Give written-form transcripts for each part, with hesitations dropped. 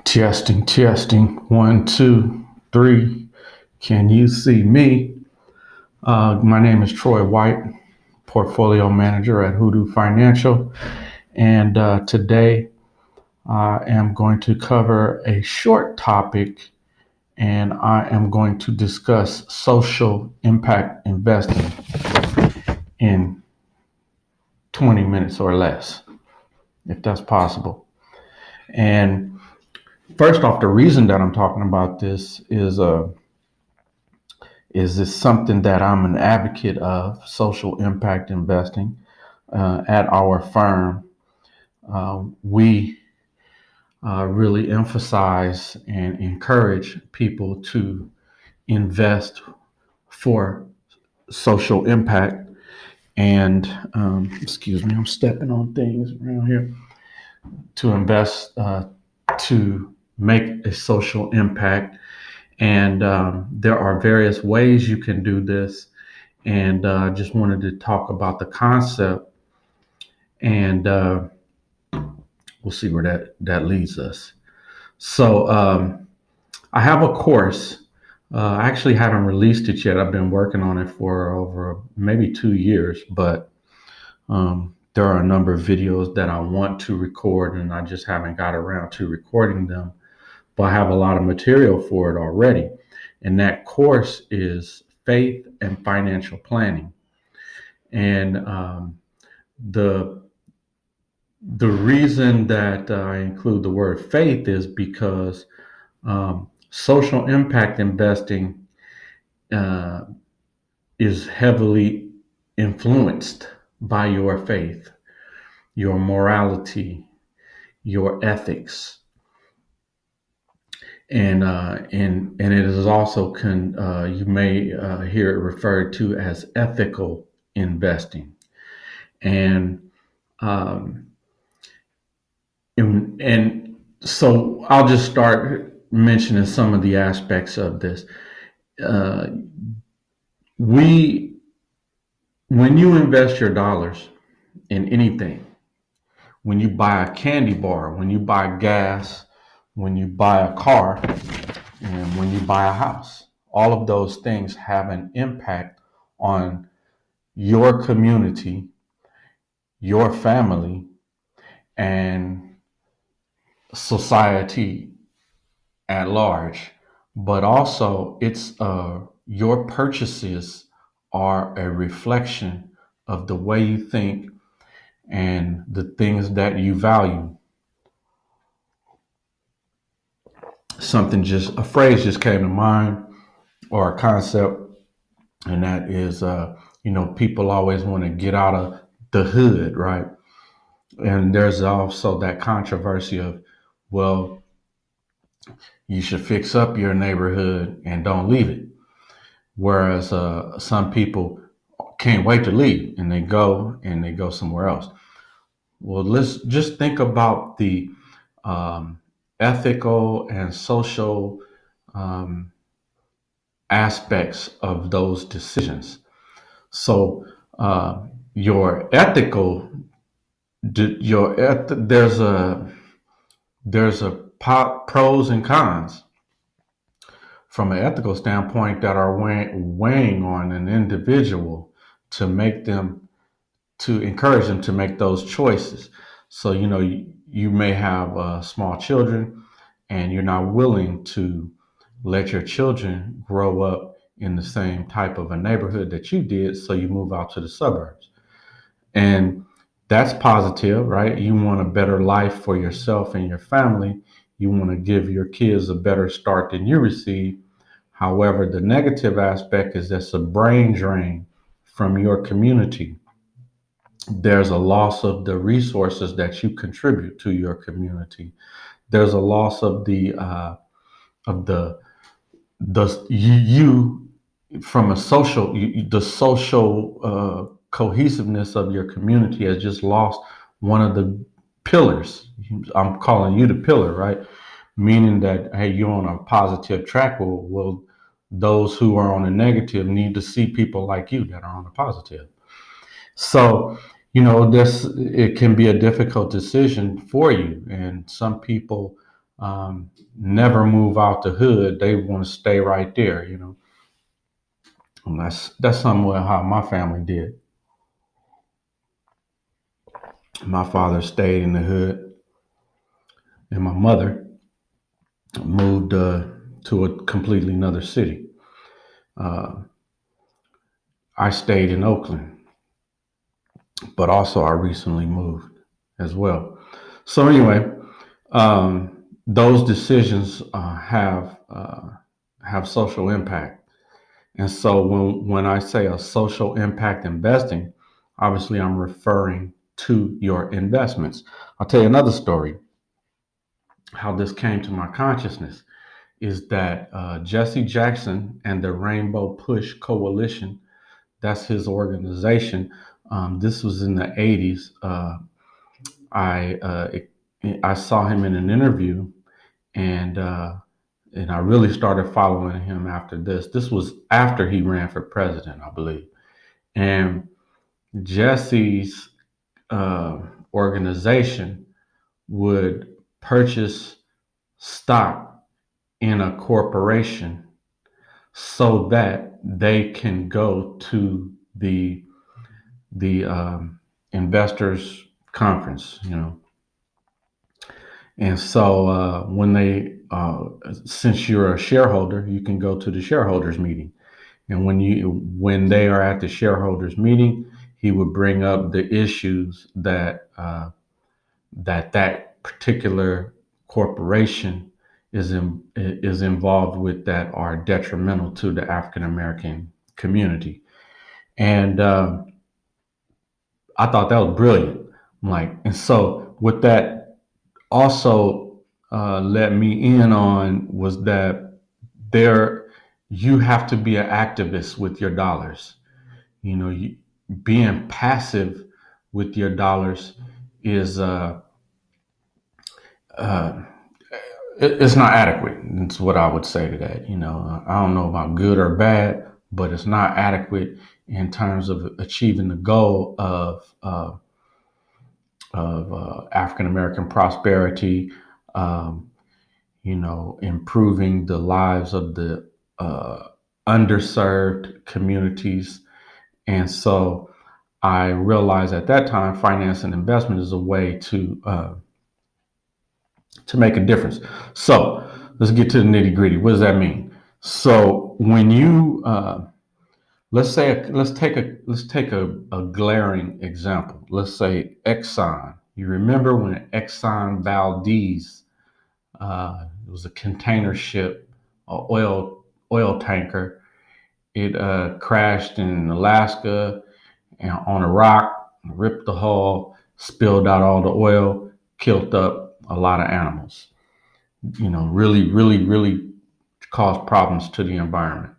Testing, testing. One, two, three. Can you see me? My name is Troy White, portfolio manager at Hoodoo Financial. And today I am going to cover a short topic and I am going to discuss social impact investing in 20 minutes or less, if that's possible. And first off, the reason that I'm talking about this is this something that I'm an advocate of, social impact investing. At our firm, we really emphasize and encourage people to invest for social impact. And excuse me, I'm stepping on things around here. To invest to make a social impact. And there are various ways you can do this. And I just wanted to talk about the concept, and we'll see where that leads us. So I have a course. I actually haven't released it yet. I've been working on it for over maybe 2 years, but there are a number of videos that I want to record, and I just haven't got around to recording them. But I have a lot of material for it already. And that course is Faith and Financial Planning. And the reason that I include the word faith is because social impact investing uh, is heavily influenced by your faith, your morality, your ethics, and it is also you may hear it referred to as ethical investing, and um, and so I'll just start mentioning some of the aspects of this. Uh, we When you invest your dollars in anything, when you buy a candy bar, when you buy gas, when you buy a car, and when you buy a house, all of those things have an impact on your community, your family, and society at large. But also, it's your purchases are a reflection of the way you think and the things that you value. A phrase just came to mind, or a concept, and that is, people always want to get out of the hood, right? And there's also that controversy of, well, you should fix up your neighborhood and don't leave it. Whereas some people can't wait to leave and they go somewhere else. Well, let's just think about the um, ethical and social um, aspects of those decisions. So your ethical, there's a pros and cons from an ethical standpoint that are weighing on an individual to make them to encourage them to make those choices. So you may have small children, and you're not willing to let your children grow up in the same type of a neighborhood that you did, so you move out to the suburbs. And that's positive, right? You want a better life for yourself and your family. You want to give your kids a better start than you received. However, the negative aspect is that's a brain drain from your community. There's a loss of the resources that you contribute to your community. There's a loss of you from a social the social cohesiveness of your community has just lost one of the pillars. I'm calling you the pillar, right? Meaning that, hey, you're on a positive track. Well, those who are on a negative need to see people like you that are on a positive. So, this it can be a difficult decision for you, and some people never move out the hood. They want to stay right there, And that's somewhat how my family did. My father stayed in the hood, and my mother moved to a completely another city. Uh, I stayed in Oakland, but also I recently moved as well. So anyway, those decisions have social impact, and so when I say a social impact investing, obviously I'm referring to your investments. I'll tell you another story. How this came to my consciousness is that Jesse Jackson and the Rainbow Push Coalition, that's his organization. This was in the 80s. I uh, I saw him in an interview, and I really started following him after this. This was after he ran for president, I believe. And Jesse's uh, organization would purchase stock in a corporation so that they can go to the investors conference, And so when since you're a shareholder, you can go to the shareholders meeting. And when they are at the shareholders meeting, he would bring up the issues that particular corporation is involved with that are detrimental to the African American community. And I thought that was brilliant. And so what that also let me in on was that there you have to be an activist with your dollars. Being passive with your dollars is uh, it's not adequate. That's what I would say to that. I don't know about good or bad, but it's not adequate in terms of achieving the goal of African American prosperity. Um, improving the lives of the uh, underserved communities. And so I realized at that time, finance and investment is a way to make a difference. So let's get to the nitty gritty. What does that mean? So when you let's take a glaring example. Let's say Exxon. You remember when Exxon Valdez, it was a container ship, a oil tanker. It crashed in Alaska and on a rock, ripped the hull, spilled out all the oil, killed up a lot of animals. Really, really, really caused problems to the environment.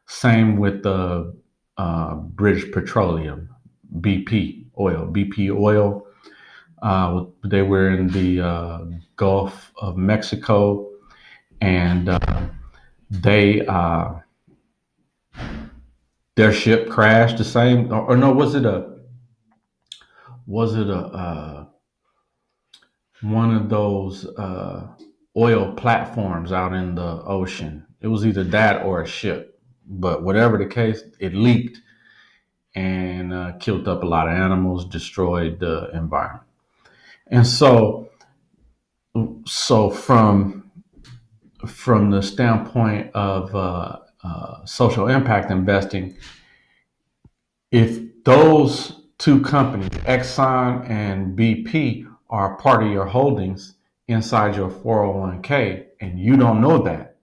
Same with the British Petroleum, BP Oil. They were in the Gulf of Mexico, and they their ship crashed. The same, or no? Was it a one of those oil platforms out in the ocean? It was either that or a ship, but whatever the case, it leaked and killed up a lot of animals, destroyed the environment. And so from the standpoint of social impact investing, if those two companies, Exxon and BP, are part of your holdings inside your 401k, and you don't know that,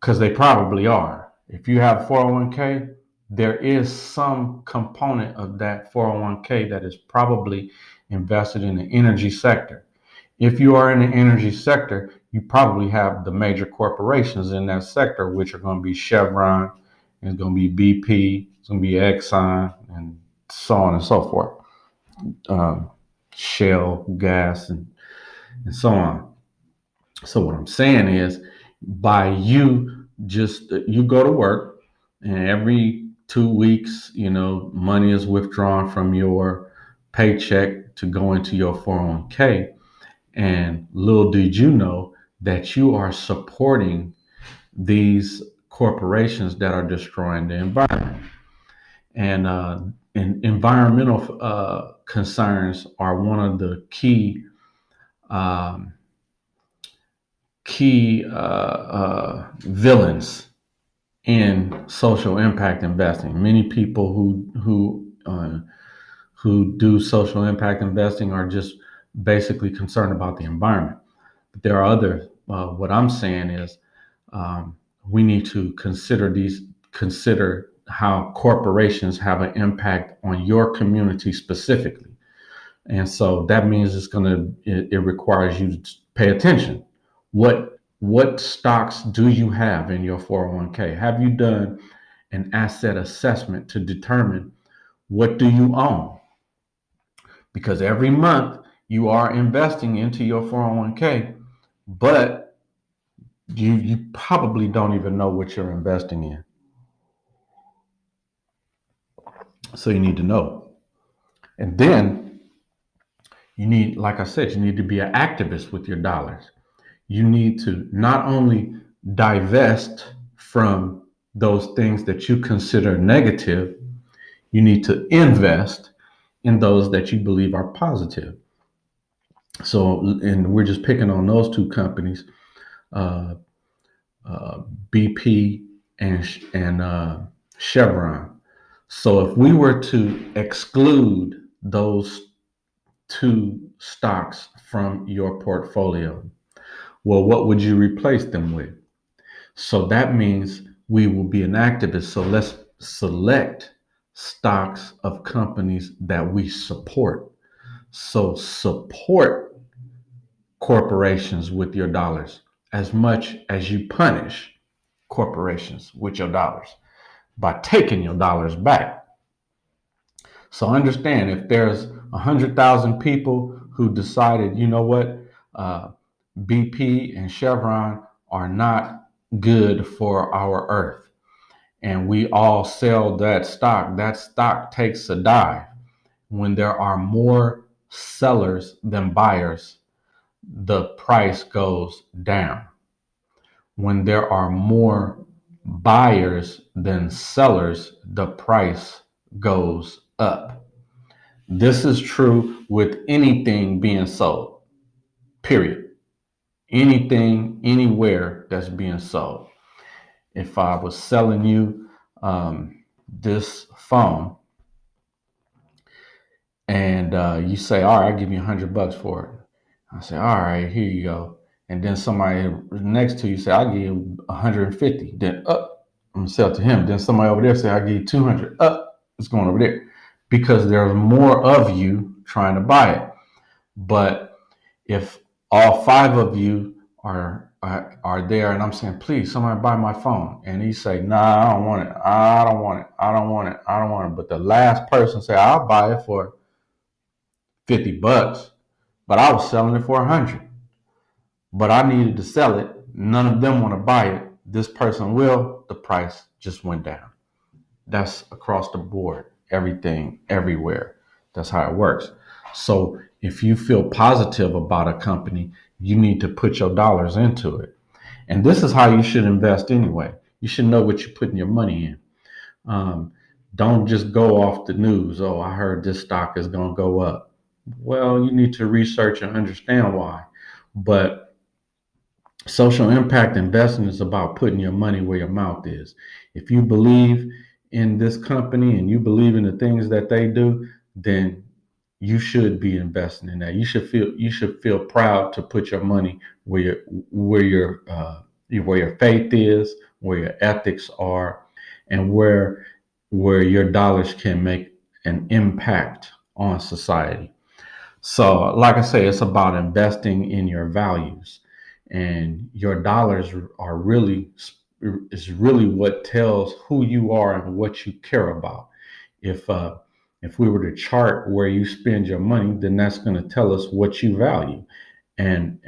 because they probably are. If you have 401k, there is some component of that 401k that is probably invested in the energy sector. If you are in the energy sector, you probably have the major corporations in that sector, which are going to be Chevron, it's going to be BP, it's going to be Exxon, and so on and so forth. Um, Shell, gas, and so on. So what I'm saying is, by you go to work, and every 2 weeks, money is withdrawn from your paycheck to go into your 401k. And little did you know that you are supporting these corporations that are destroying the environment. And environmental concerns are one of the um, key villains in social impact investing. Many people who do social impact investing are just basically concerned about the environment. But there are other. What I'm saying is, um, we need to consider how corporations have an impact on your community specifically. And so that means it requires you to pay attention. What stocks do you have in your 401k? Have you done an asset assessment to determine what do you own? Because every month you are investing into your 401k, but you probably don't even know what you're investing in. So you need to know. And then you need, like I said, you need to be an activist with your dollars. You need to not only divest from those things that you consider negative, you need to invest in those that you believe are positive. So, and we're just picking on those two companies, uh, uh, BP and Chevron. So, if we were to exclude those two stocks from your portfolio, well, what would you replace them with? So that means we will be an activist. So let's select stocks of companies that we support. So support corporations with your dollars as much as you punish corporations with your dollars by taking your dollars back. So understand, if there's 100,000 people who decided, you know what, uh, BP and Chevron are not good for our earth, and we all sell that stock takes a dive. When there are more sellers than buyers, the price goes down. When there are more buyers than sellers, the price goes up. This is true with anything being sold, period. Anything, anywhere that's being sold. If I was selling you this phone, and you say, all right, I'll give you $100 for it. I say, all right, here you go. And then somebody next to you say, I'll give you 150. Then I'm gonna sell it to him. Then somebody over there say, I'll give you 200. It's going over there because there's more of you trying to buy it. But if all five of you are there, and I'm saying, please, somebody buy my phone, and he say, nah, I don't want it. I don't want it. I don't want it. I don't want it. But the last person say, I'll buy it for $50, but I was selling it for 100. But I needed to sell it. None of them want to buy it. This person will. The price just went down. That's across the board. Everything, everywhere. That's how it works. So if you feel positive about a company, you need to put your dollars into it. And this is how you should invest anyway. You should know what you're putting your money in. Um, don't just go off the news. Oh, I heard this stock is going to go up. Well, you need to research and understand why. But social impact investing is about putting your money where your mouth is. If you believe in this company and you believe in the things that they do, then you should be investing in that. You should feel proud to put your money where your faith is, where your ethics are, and where your dollars can make an impact on society. So, like I say, it's about investing in your values, and your dollars are really is really what tells who you are and what you care about. If uh, if we were to chart where you spend your money, then that's going to tell us what you value, and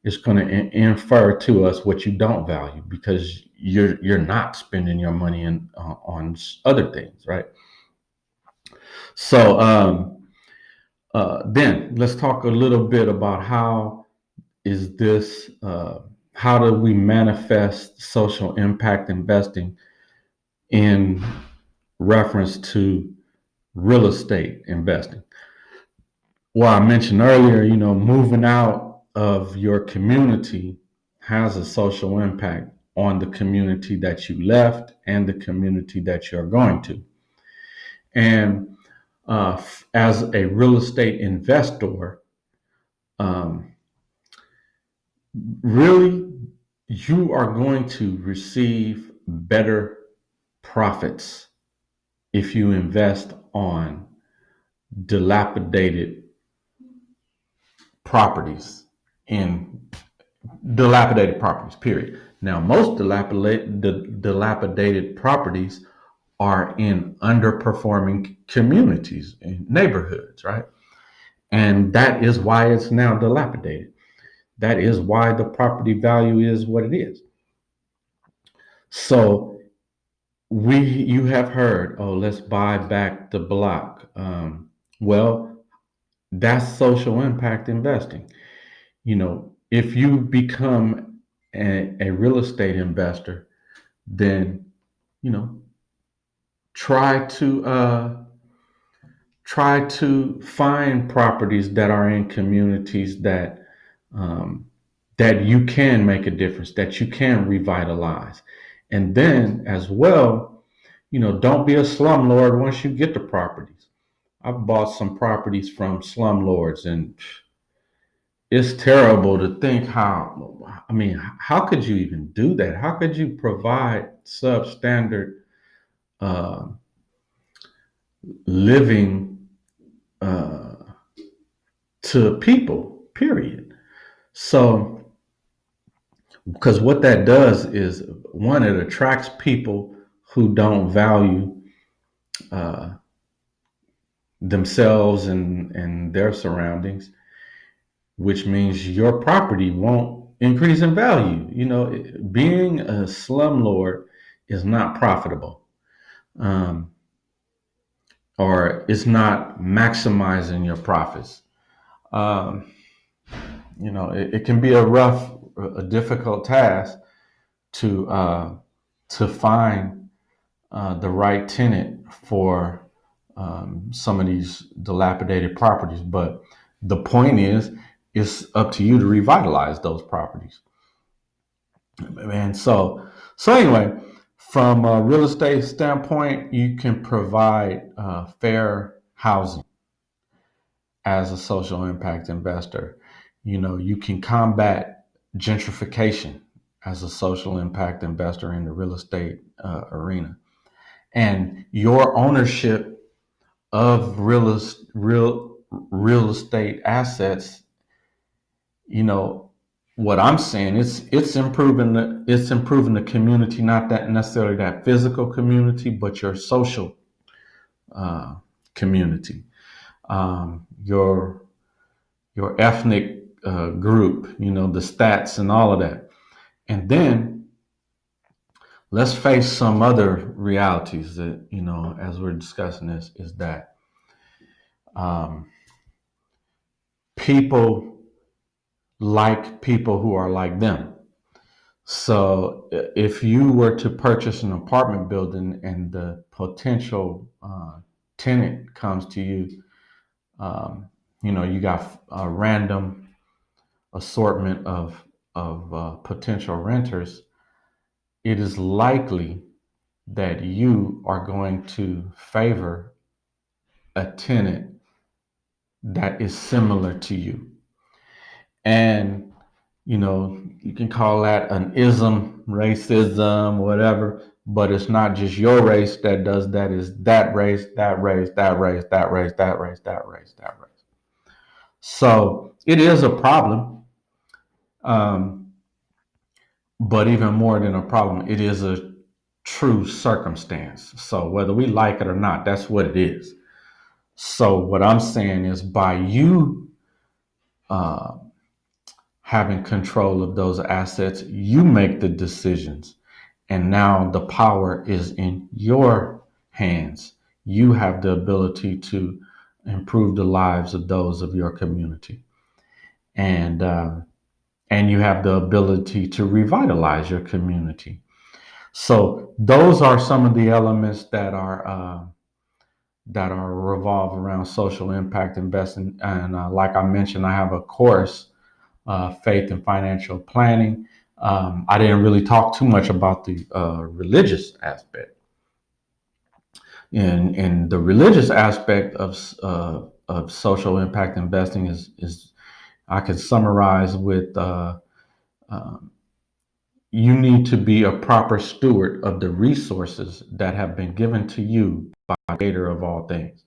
it's going to infer to us what you don't value because you're not spending your money on other things, right? So then let's talk a little bit about how is this how do we manifest social impact investing in reference to real estate investing? Well, I mentioned earlier, moving out of your community has a social impact on the community that you left and the community that you're going to. And as a real estate investor, um, really, you are going to receive better profits if you invest on dilapidated properties in dilapidated properties, period. Now, most dilapidated properties are in underperforming communities and neighborhoods, right? And that is why it's now dilapidated. That is why the property value is what it is. So you have heard, oh, let's buy back the block. Well, that's social impact investing. If you become a real estate investor, then you know try to find properties that are in communities um, that you can make a difference, that you can revitalize, and then as well, don't be a slumlord once you get the properties. I've bought some properties from slumlords, and it's terrible to think how could you even do that? How could you provide substandard uh, living uh, to people, period? So, because what that does is, one, it attracts people who don't value uh, themselves and their surroundings, which means your property won't increase in value. Being a slumlord is not profitable, um, or it's not maximizing your profits. Um, it can be a difficult task to find the right tenant for some of these dilapidated properties. But the point is, it's up to you to revitalize those properties. And so anyway, from a real estate standpoint, you can provide fair housing as a social impact investor. You can combat gentrification as a social impact investor in the real estate arena. And your ownership of real estate assets, you know, what I'm saying, it's improving the community, not that necessarily that physical community, but your social uh, community, your ethnic group, the stats and all of that. And then let's face some other realities that, as we're discussing this, is that um, people like people who are like them. So if you were to purchase an apartment building and the potential tenant comes to you, you got a random assortment of potential renters, it is likely that you are going to favor a tenant that is similar to you. And, you can call that an ism, racism, whatever, but it's not just your race that does that, is that race, that race, that race, that race, that race, that race, that race. So it is a problem. Um, but even more than a problem, it is a true circumstance. So whether we like it or not, that's what it is. So what I'm saying is, by you uh, having control of those assets, you make the decisions. And now the power is in your hands. You have the ability to improve the lives of those of your community. And and you have the ability to revitalize your community. So those are some of the elements that are revolve around social impact investing. And like I mentioned, I have a course, faith and financial planning. I didn't really talk too much about the religious aspect. And the religious aspect of social impact investing is I could summarize with um, you need to be a proper steward of the resources that have been given to you by the creator of all things.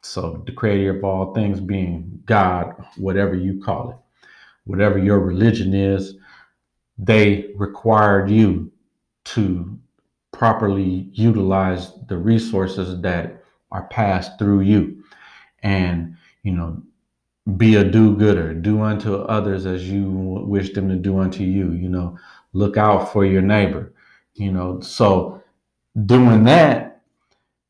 So the creator of all things being God, whatever you call it, whatever your religion is, they required you to properly utilize the resources that are passed through you. And, you know, be a do-gooder, do unto others as you wish them to do unto you, look out for your neighbor, so doing that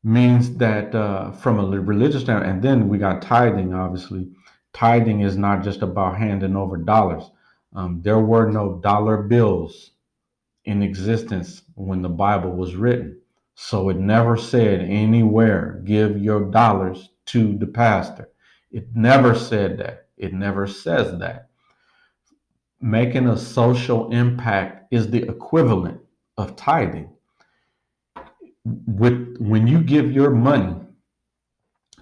means that from a religious standpoint. And then we got tithing. Obviously, tithing is not just about handing over dollars. There were no dollar bills in existence when the Bible was written, so it never said anywhere give your dollars to the pastor. It never said that. It never says that. Making a social impact is the equivalent of tithing. With when you give your money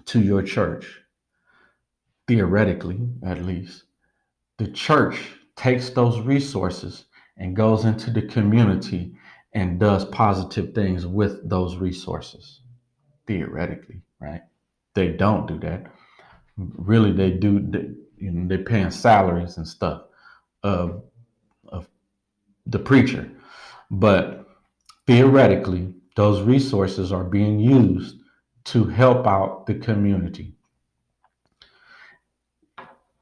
to your church, theoretically at least, the church takes those resources and goes into the community and does positive things with those resources. Theoretically, right? They don't do that. Really, they do. They're paying salaries and stuff of of the preacher, but theoretically, those resources are being used to help out the community.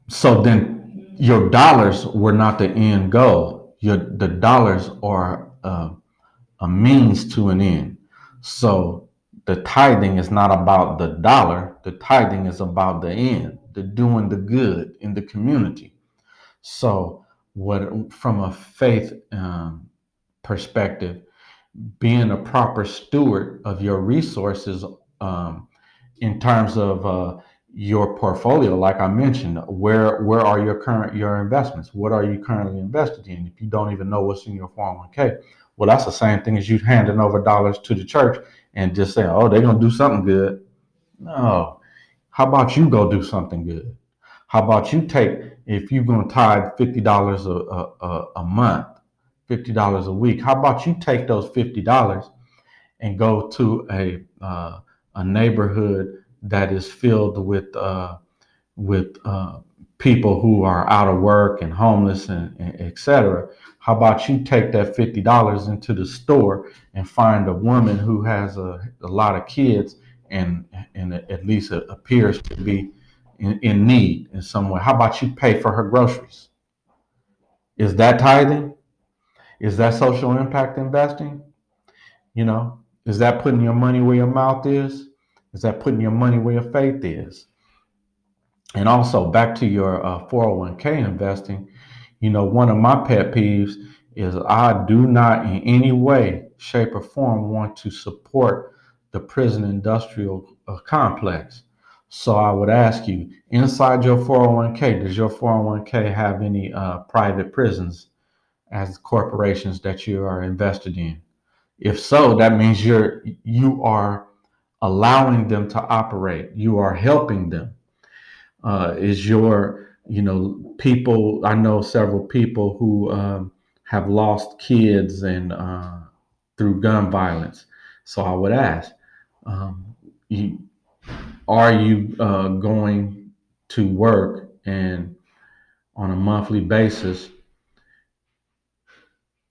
So then your dollars were not the end goal. The dollars are a means to an end. So the tithing is not about the dollar. The tithing is about the end, the doing the good in the community. So what from a faith perspective, being a proper steward of your resources, in terms of your portfolio, like I mentioned, where are your investments? What are you currently invested in? If you don't even know what's in your 401k, well, that's the same thing as you handing over dollars to the church and just saying, oh, they're gonna do something good. No. How about you go do something good? How about you take, if you're gonna tithe $50 a month, $50 a week, how about you take those $50 and go to a neighborhood that is filled with people who are out of work and homeless and et cetera. How about you take that $50 into the store and find a woman who has a lot of kids and at least appears to be in need in some way? How about you pay for her groceries? Is that tithing? Is that social impact investing? Is that putting your money where your mouth is? Is that putting your money where your faith is? And also back to your 401k investing, one of my pet peeves is I do not in any way, shape, or form want to support the prison industrial complex. So I would ask you, inside your 401k, does your 401k have any private prisons as corporations that you are invested in? If so, that means you are allowing them to operate. You are helping them. Is your people? I know several people who have lost kids and through gun violence. So I would ask, um, you, are you going to work and on a monthly basis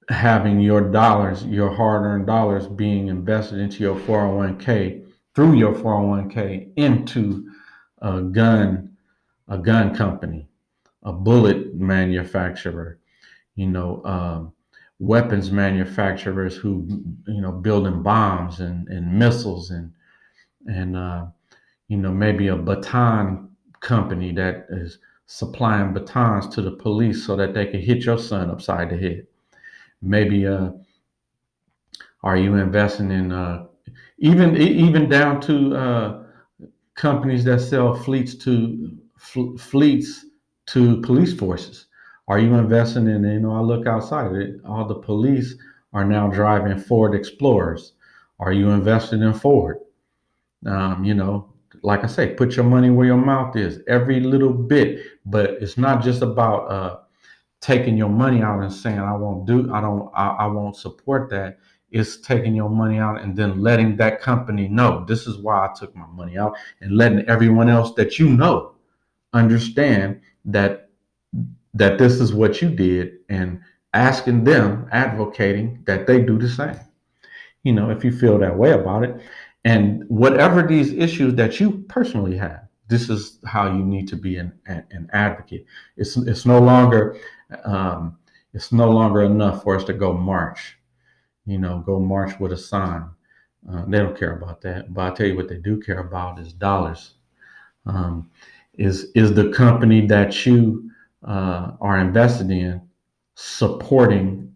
having your dollars, your hard-earned dollars, being invested into your 401k through your 401k into a gun company, a bullet manufacturer, you know, um, weapons manufacturers who, building bombs and missiles and maybe a baton company that is supplying batons to the police so that they can hit your son upside the head? Maybe are you investing in even down to companies that sell fleets to police forces? Are you investing in? I look outside. All the police are now driving Ford Explorers. Are you invested in Ford? You know, like I say, put your money where your mouth is. Every little bit, but it's not just about taking your money out and saying I won't support that. It's taking your money out and then letting that company know this is why I took my money out, and letting everyone else that you know understand that this is what you did, and asking them, advocating that they do the same. If you feel that way about it, and whatever these issues that you personally have, this is how you need to be an advocate. It's no longer um, it's no longer enough for us to go march. Go march with a sign. They don't care about that. But I'll tell you what they do care about is dollars. Um, is the company that you are invested in supporting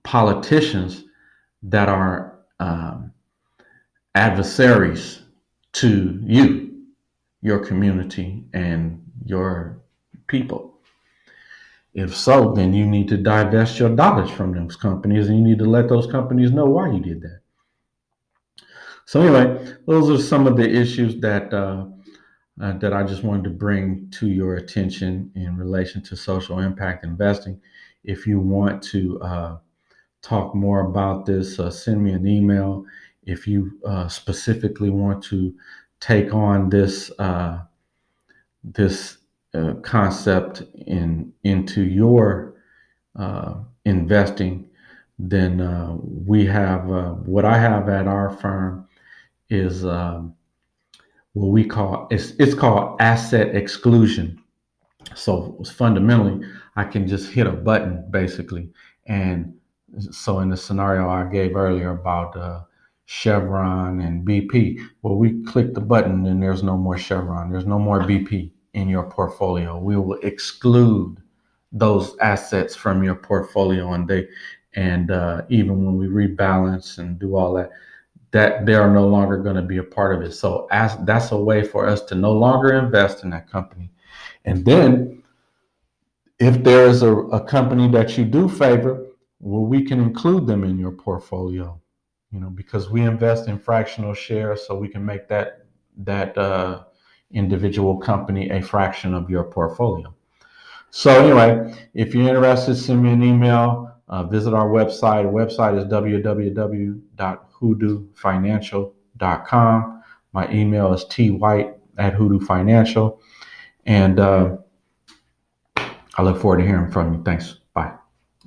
politicians that are adversaries to you, your community, and your people? If so, then you need to divest your dollars from those companies, and you need to let those companies know why you did that. So anyway, those are some of the issues that I just wanted to bring to your attention in relation to social impact investing. If you want to talk more about this, send me an email. If you specifically want to take on this concept into your investing, then we have what I have at our firm is what we call it's called asset exclusion. So fundamentally, I can just hit a button basically. And so in the scenario I gave earlier about Chevron and BP, well, we click the button and there's no more Chevron, there's no more BP in your portfolio. We will exclude those assets from your portfolio, and even when we rebalance and do all that they are no longer going to be a part of it. So that's a way for us to no longer invest in that company. And then if there is a company that you do favor, well, we can include them in your portfolio, because we invest in fractional shares, so we can make that individual company a fraction of your portfolio. So anyway, if you're interested, send me an email. Visit our website. Our website is www.hoodoofinancial.com. My email is twhite@hoodoofinancial. And I look forward to hearing from you. Thanks.